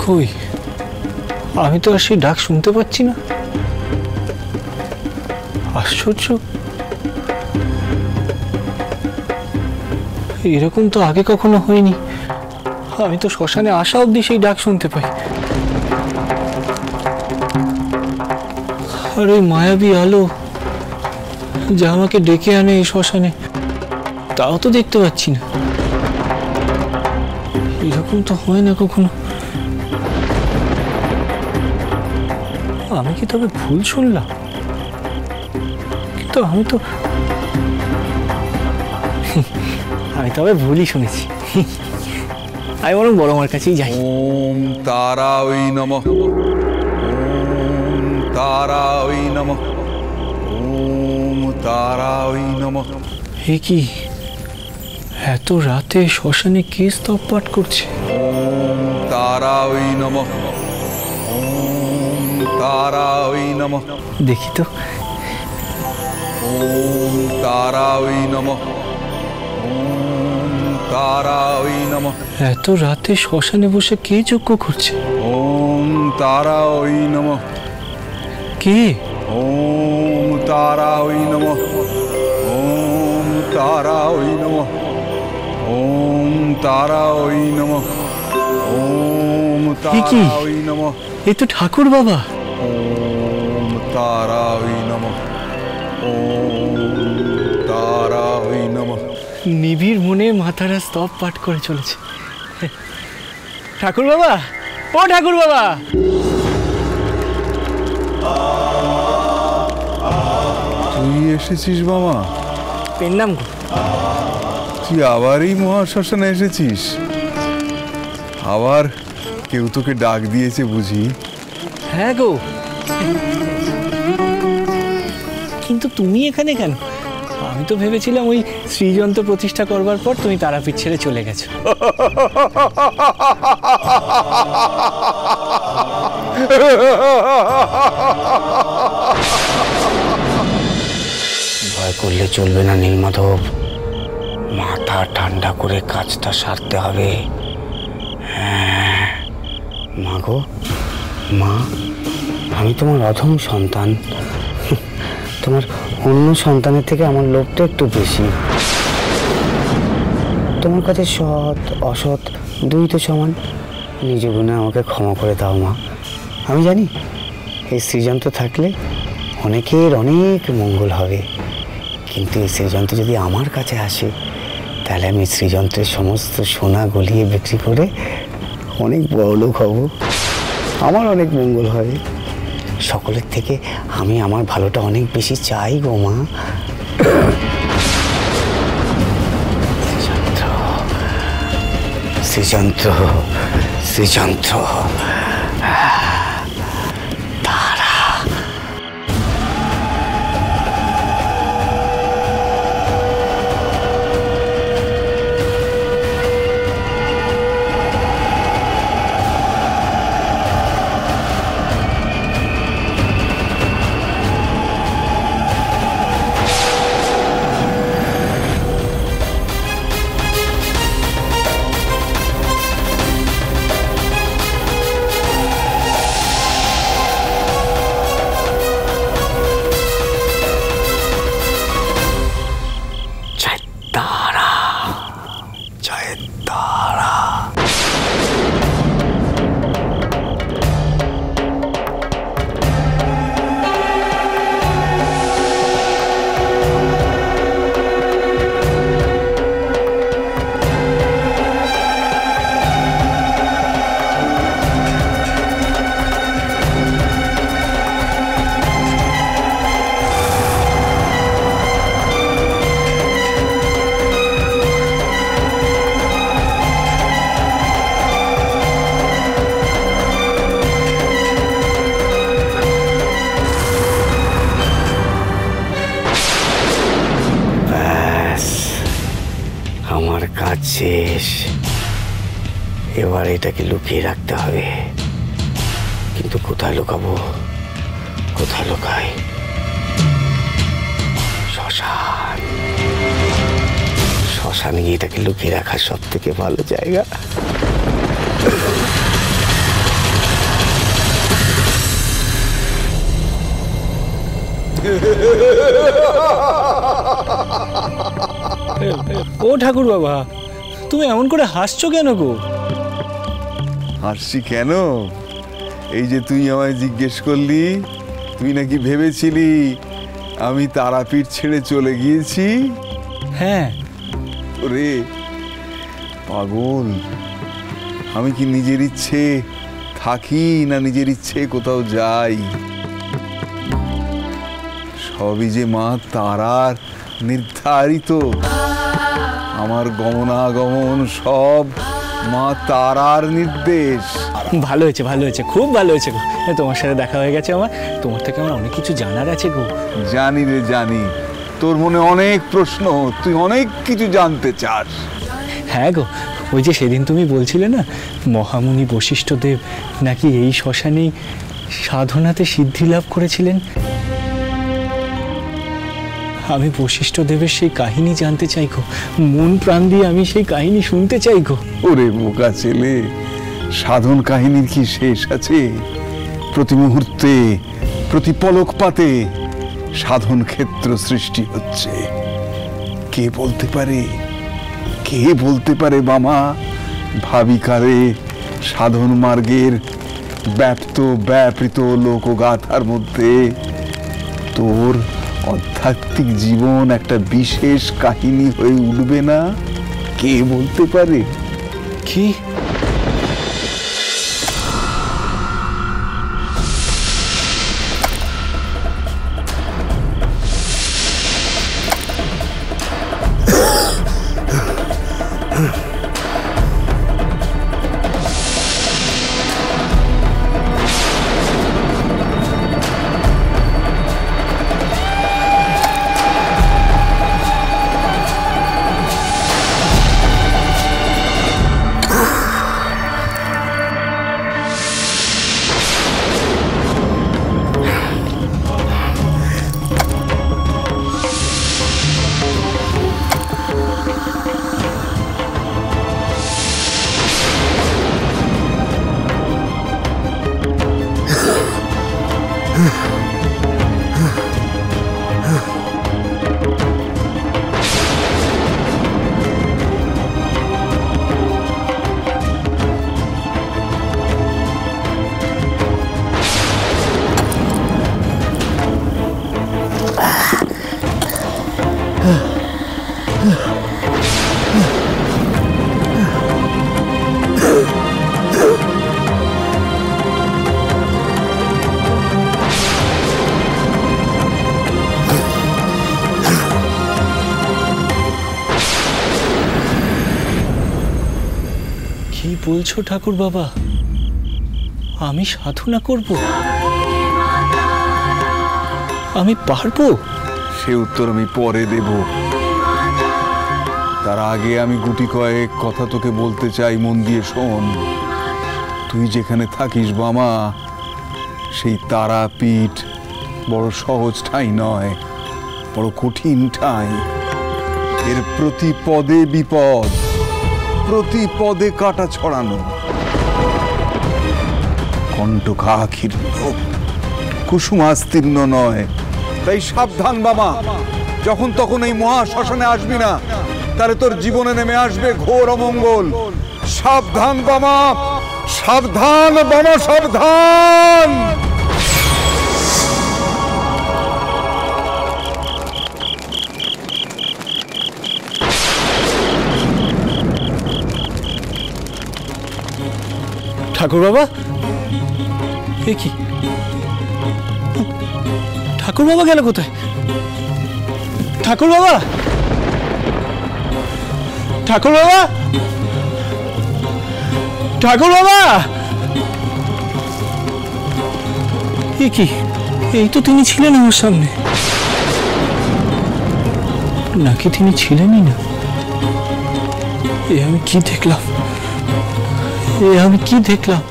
কই, আমি তো আর সেই ডাক শুনতে পাচ্ছি না। আশ্চর্য, এরকম তো আগে কখনো হয়নি। আমি তো শ্মশানে আসা অবধি সেই ডাক শুনতে পাই। আর ওই মায়াবী আলো যা আমাকে ডেকে আনে এই শ্মশানে, তাও তো দেখতে পাচ্ছি না। এরকম তো হয় না কখনো। আমি কি তবে ভুল শুনলাম? কিন্তু আমি তবে ভুলই শুনেছি। আমি বরং বড় মার কাছেই যাই। ওম তারাই নমঃ, ওম তারাই নমঃ, ওম তারাই নমঃ। এ কি, এত রাতে শ্মশানে কে স্তব পাঠ করছে? ওম তারাই নমঃ, ওম তারাই নমঃ। দেখি তো। ওম তারাই নমঃ, ওম তারাই নমঃ। এত রাতে শ্মশানে বসে কে যজ্ঞ করছে? ওম তারাই নমঃ। কে? ওম তারাই নমঃ, ওম তারাই নমঃ, ওম তারাই নমঃ, ওম তারাই নমঃ। এ তো ঠাকুর বাবা। ওম তারাই নমঃ, ওম তারাই নমঃ। নিবিড় মনে মাতারা স্তব পাঠ করে চলেছে। ঠাকুর বাবা, ও ঠাকুর বাবা! তুই এসেছিস মামা? পেন নাম গো। তুই আবার এই মহাশ্মশানে এসেছিস? আবার কেউ তোকে ডাক দিয়েছে বুঝি? হ্যাঁ গো, কিন্তু তুমি এখানে কেন? আমি তো ভেবেছিলাম ওই শ্রীযন্ত্র প্রতিষ্ঠা করবার পর তুমি তারাপীঠ ছেড়ে চলে গেছো। ভয় করলে চলবে না নীলমাধব, মাথা ঠান্ডা করে কাজটা সারতে হবে। হ্যাঁ মা গো, মা, আমি তোমার অধম সন্তান। তোমার অন্য সন্তানের থেকে আমার লোভটা একটু বেশি। তোমার কাছে সৎ অসৎ দুই তো সমান। নিজ গুণে আমাকে ক্ষমা করে দাও মা। আমি জানি এই শ্রীযন্ত্র থাকলে অনেকের অনেক মঙ্গল হবে, কিন্তু এই শ্রীযন্ত্র যদি আমার কাছে আসে তাহলে আমি শ্রীযন্ত্রের সমস্ত সোনা গলিয়ে বিক্রি করে অনেক বড়লোক হব, আমার অনেক মঙ্গল হবে। সকলের থেকে আমি আমার ভালোটা অনেক বেশি চাই গো মা। শ্রীযন্ত্র, শ্রীযন্ত্র, তারা। কাজ শেষ। এবার এটাকে লুকিয়ে রাখতে হবে, কিন্তু কোথায় লুকাবো? কোথায় লুকাই? শ্মশান। শ্মশানে গিয়ে এটাকে লুকিয়ে রাখার সব থেকে ভালো জায়গা। ও ঠাকুর বাবা, তুমি এমন করে হাসছো কেন গো? হাসছি কেন? এই যে তুই আমায় জিজ্ঞেস করলি, তুই নাকি ভেবেছিলি আমি তারাপীঠ ছেড়ে চলে গিয়েছি। হ্যাঁ। ওরে পাগল, আমি কি নিজের ইচ্ছে থাকি না নিজের ইচ্ছে কোথাও যাই? সবই যে মা তারার নির্ধারিত। আমার গমনাগমন সব মা তারার নির্দেশ। ভালো হয়েছে, ভালো হয়েছে, খুব ভালো হয়েছে গো। তোমার সাথে দেখা হয়ে গেছে আমার, তোমার থেকে আমার অনেক কিছু জানার আছে গো। জানি রে জানি, তোর মনে অনেক প্রশ্ন, তুই অনেক কিছু জানতে চাস। হ্যাঁ গো, ওই যে সেদিন তুমি বলছিলে না মহামুনি বশিষ্ঠদেব নাকি এই শ্মশানেই সাধনাতে সিদ্ধি লাভ করেছিলেন। আমি বশিষ্ঠদেবের সেই কাহিনী জানতে চাই গো, মন প্রাণ দিয়ে আমি সেই কাহিনী শুনতে চাই গো। ওরে বোকা ছেলে, সাধন কাহিনীর কি শেষ আছে? প্রতি মুহূর্তে প্রতি পলকপাতে সাধন ক্ষেত্র সৃষ্টি হচ্ছে। কে বলতে পারে, কে বলতে পারে মামা, ভাবিকারে সাধন মার্গের ব্যাপ্ত ব্যাপৃত লোকগাথার মধ্যে তোর আধ্যাত্মিক জীবন একটা বিশেষ কাহিনী হয়ে উঠবে না? কে বলতে পারে? কি? কি বলছো ঠাকুর বাবা? আমি সাধনা করব? আমি পারবো? সে উত্তর আমি পরে দেব। তার আগে আমি গুটি কয়েক কথা তোকে বলতে চাই, মন দিয়ে শোন। তুই যেখানে থাকিস বামা, সেই তারাপীঠ বড় সহজ ঠাঁই নয়, বড় কঠিন ঠাঁই। এর প্রতি পদে বিপদ, প্রতি পদে কাটা ছড়ানো, কণ্টকাকীর্ণ, কুসুমাস্তীর্ণ নয়। তাই সাবধান বাবা, যখন তখন এই মহা শ্মশানে আসবি না, তাহলে তোর জীবনে নেমে আসবে ঘোর অমঙ্গল। সাবধান বাবা, সাবধান বাবা, সাবধান। ঠাকুর বাবা, এ কি? ঠাকুর বাবা গেল কোথায়? ঠাকুর বাবা, ঠাকুর বাবা, ঠাকুর বাবা, এ কি? এই তো তিনি ছিলেন আমার সামনে, নাকি তিনি ছিলেনই না? এ আমি কি দেখলাম? এ আমি কি দেখলাম?